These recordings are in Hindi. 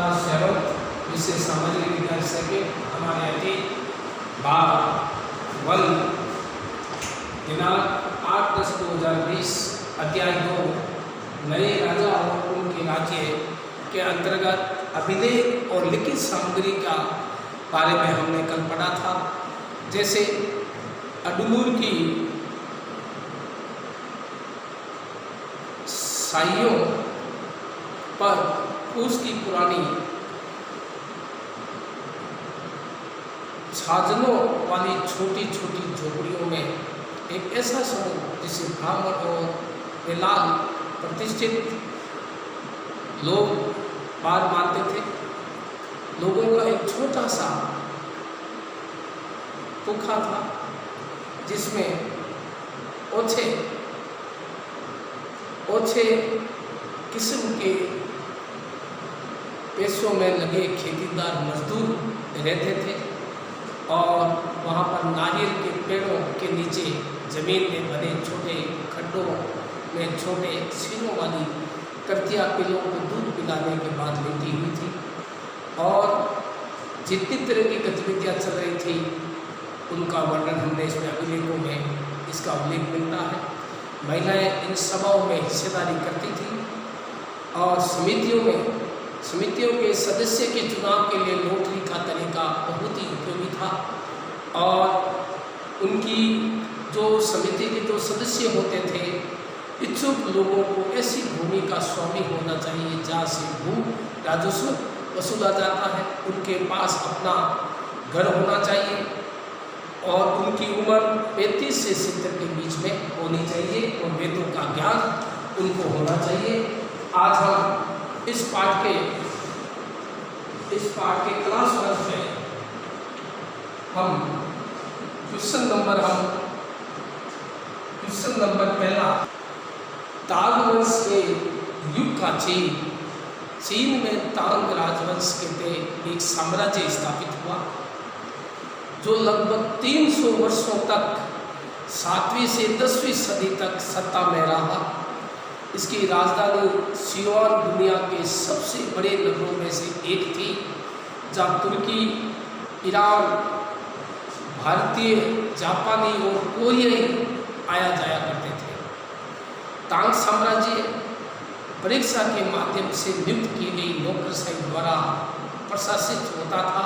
प्रकाश शहरों जिससे सामाजिक विज्ञान सर्किट हमारे अतीत 12 दिनांक 8/10/2020 अध्याय 2 नए राजा और उनके राज्य के अंतर्गत अभिलेख और लिखित सामग्री का बारे में हमने कल पढ़ा था। जैसे अडमूर की साइयों पर उसकी पुरानी छाजनों वाली छोटी छोटी झोपड़ियों में एक ऐसा समूह जिसे ब्राह्मण और वेलाल प्रतिष्ठित लोग बार मानते थे, लोगों का एक छोटा सा पुखा था जिसमें ओछे किस्म के पेशों में लगे खेतीदार मजदूर रहते थे और वहाँ पर नारियल के पेड़ों के नीचे जमीन में बने छोटे खड्डों में छोटे सिरों वाली कर्तिया पिलों को दूध पिलाने के बाद लेटी हुई थी और जितनी तरह की गतिविधियाँ चल रही थी उनका वर्णन हमने इसमें अभिलेखों में इसका उल्लेख मिलता है। महिलाएं इन सभाओं में हिस्सेदारी करती थी और समितियों के सदस्य के चुनाव के लिए लॉटरी का तरीका बहुत ही उपयोगी था और उनकी जो समिति के जो सदस्य होते थे इच्छुक लोगों को ऐसी भूमि का स्वामी होना चाहिए जहाँ से भू राजस्व वसूला जाता है, उनके पास अपना घर होना चाहिए और उनकी उम्र 35 से 70 के बीच में होनी चाहिए और वेदों का ज्ञान उनको होना चाहिए। आज हम इस पाठ के क्लास वर्क में हम क्वेश्चन नंबर पहला तांग वंश के युग का चीन में तांग राजवंश के एक साम्राज्य स्थापित हुआ जो लगभग 300 वर्षों तक 7वीं से 10वीं सदी तक सत्ता में रहा। इसकी राजधानी सियोन दुनिया के सबसे बड़े नगरों में से एक थी जहाँ तुर्की, ईरान, भारतीय, जापानी और कोरियाई आया जाया करते थे। तांग साम्राज्य परीक्षा के माध्यम से नियुक्त की गई नौकरशाही द्वारा प्रशासित होता था।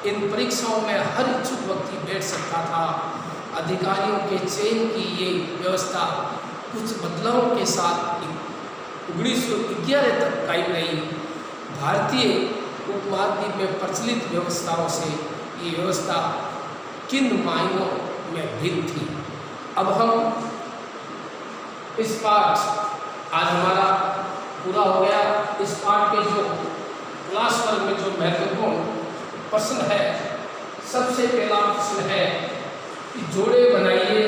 इन परीक्षाओं में हर इच्छुक व्यक्ति बैठ सकता था। अधिकारियों के चयन की ये व्यवस्था कुछ बदलावों के साथ 1911 तक कायम रही। भारतीय उपमहाद्वीप में प्रचलित व्यवस्थाओं से ये व्यवस्था किन मायनों में भिन्न थी। अब हम इस पाठ आज हमारा पूरा हो गया। इस पाठ के जो क्लास वर्ग में जो महत्वपूर्ण प्रश्न है, सबसे पहला प्रश्न है कि जोड़े बनाइए,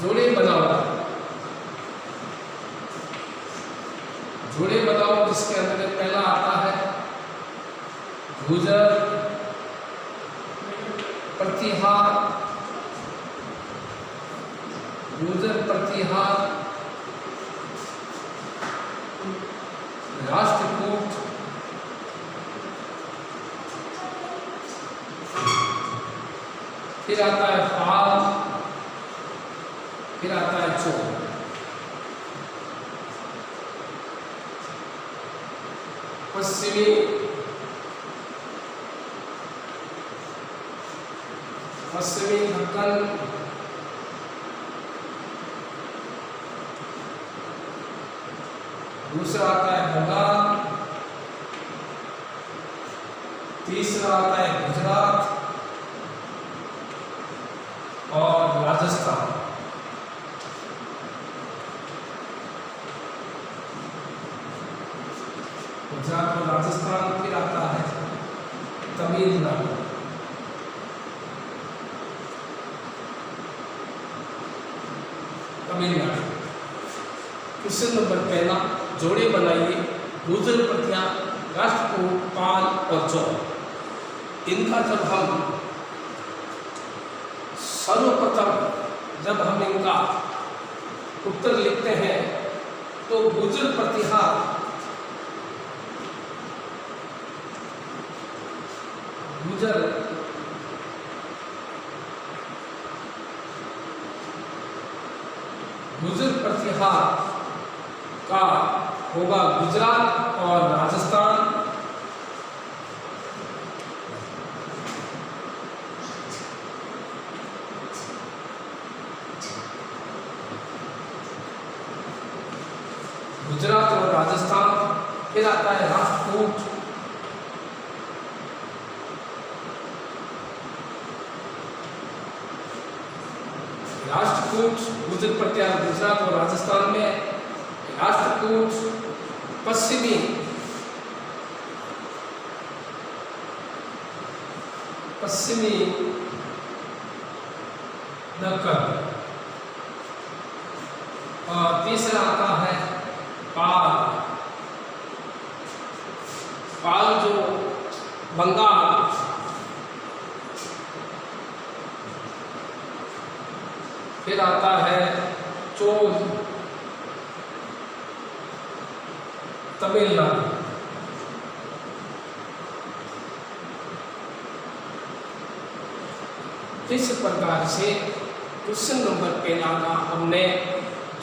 जोड़े बनाओ जिसके अंदर पहला आता है गुजर, प्रतिहार, राष्ट्रकूट, फिर आता है फाल, फिर आता है चोर। पश्चिमी दक्कन, दूसरा आता है बंगाल, तीसरा आता है गुजरात और राजस्थान। गुजरात और राजस्थान, फिर आता है तमिलनाडु। क्वेश्चन नंबर पहला, जोड़े बनाइए, गुजर, प्रतिहार, राष्ट्रकूट, पाल और चौर। इनका जब हम इनका उत्तर लिखते हैं तो गुजर प्रतिहार गुजर प्रतिहार का होगा गुजरात और राजस्थान। गुजरात और राजस्थान। फिर आता है राष्ट्रकूट। राष्ट्रकूट गुजर प्रत्याहार गुजरात और राजस्थान में। राष्ट्रकूट पश्चिमी दक्कन। और तीसरा आता है पाल जो बंगाल। फिर आता है चोल तमिलनाडु। इस प्रकार से क्वेश्चन नंबर पहला का हमने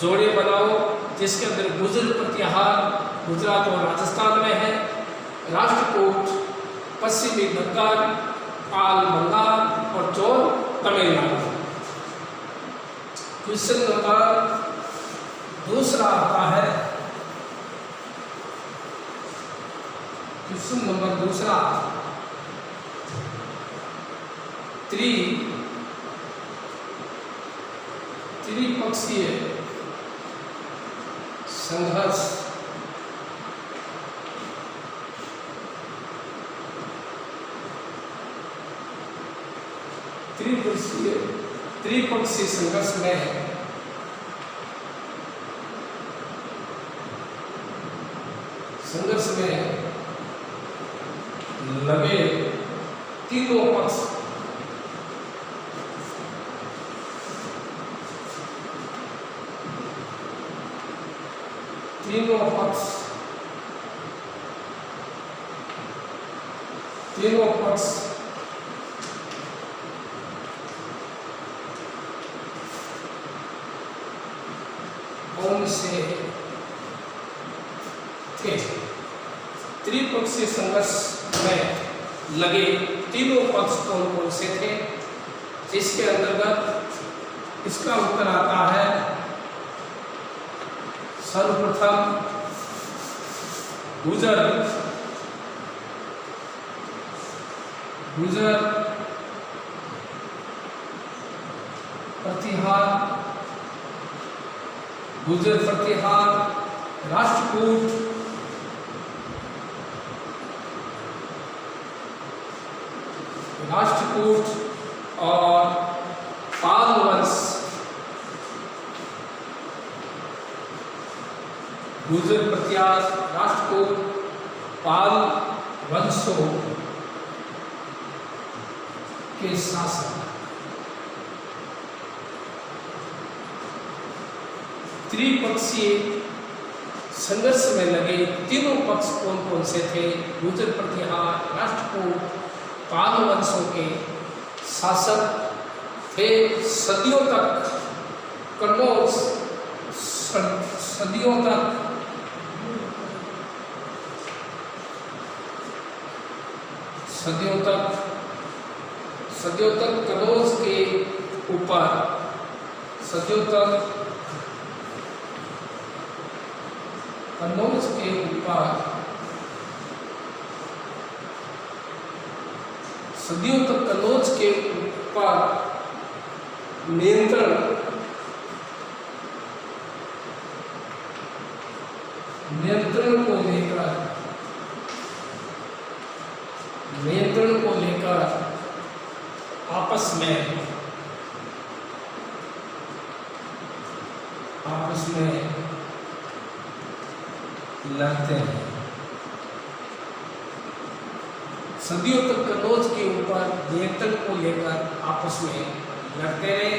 जोड़े बनाओ, जिसके अंदर गुजर प्रतिहार गुजरात और राजस्थान में है, राष्ट्रकूट पश्चिमी दक्कन, पाल बंगाल और चोल तमिलनाडु। क्वेश्चन नंबर दूसरा आता है, क्वेश्चन नंबर दूसरा त्रिपक्षीय संघर्ष। त्रिपक्षीय संघर्ष में लगे तीनों पक्ष कौन से थे? त्रिपक्षीय संघर्ष में लगे तीनों पक्ष कौन कौन से थे? जिसके अंतर्गत इसका उत्तर आता है सर्वप्रथम गुजर प्रतिहार, राष्ट्रकूट और पाल वंश। गुजर प्रतिहार, राष्ट्रकूट, पाल वंशों के शासन। त्रिपक्षीय संघर्ष में लगे तीनों पक्ष कौन कौन से थे? गुजर प्रतिहार, राष्ट्रकूट, पाल वंशों के शासक थे। सदियों तक कन्नौज सदियों तक कन्नौज के ऊपर नियंत्रण को लेकर आपस में लड़ते हैं। सदियों तक कन्नौज के ऊपर नियंत्रण को लेकर आपस में लड़ते रहे।